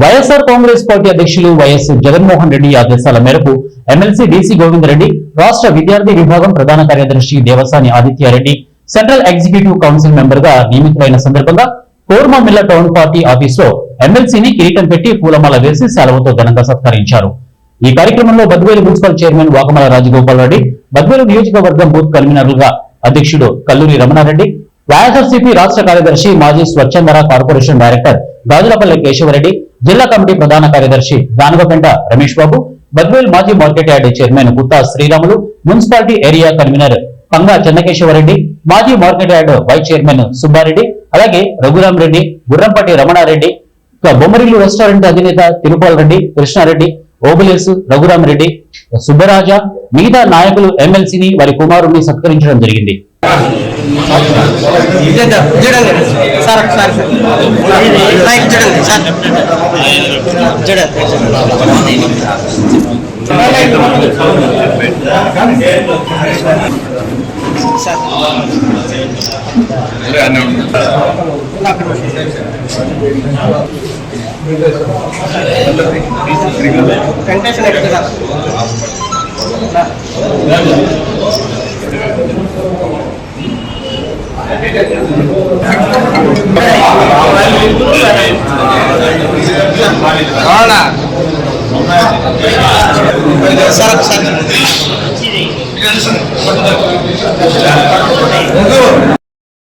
YSR Congress party అధ్యక్షులు YS Jaganmohan Reddy ఆదేశాల మేరకు ఎమ్మెల్సీ డీసీ గోవిందరెడ్డి, రాష్ట్ర విద్యార్థి విభాగం ప్రధాన కార్యదర్శి Devasani Aditya Reddy central executive council member గా నియమితులైన సందర్భంగా కోర్మామిల్ల టౌన్ పార్టీ ఆఫీసులో ఎమ్మెల్సీని కిరీటం పెట్టి పూలమాల వేసి సెలవుతో ఘనంగా సత్కరించారు. ఈ కార్యక్రమంలో బద్వేలు మున్సిపల్ చైర్మన్ వాకమల రాజగోపాల్ రెడ్డి, బద్వేలు నియోజకవర్గం బూత్ కన్వీనర్లుగా అధ్యక్షుడు కల్లూరి రమణారెడ్డి, వైఎస్ఆర్సీపీ రాష్ట్ర కార్యదర్శి, మాజీ స్వచ్ఛందర కార్పొరేషన్ డైరెక్టర్ గాజులపల్లి కేశవరెడ్డి, జిల్లా కమిటీ ప్రధాన కార్యదర్శి దానవపెంట రమేష్ బాబు, బద్వేల్ మాజీ market yard chairman Gutta Sriramulu, municipality area convener Panga Chennakesava Reddy, మాజీ market yard vice chairman Subba Reddy, అలాగే రఘురాం రెడ్డి, గుర్రంపట్టి రమణారెడ్డి, బొమ్మరిల్లు రెస్టారెంట్ అధినేత తిరుపాల్ రెడ్డి, కృష్ణారెడ్డి, ఓబులేసు, రఘురాం రెడ్డి, సుబ్బరాజ, మిగతా నాయకులు ఎమ్మెల్సీని వారి కుమారుడిని సత్కరించడం జరిగింది. సరే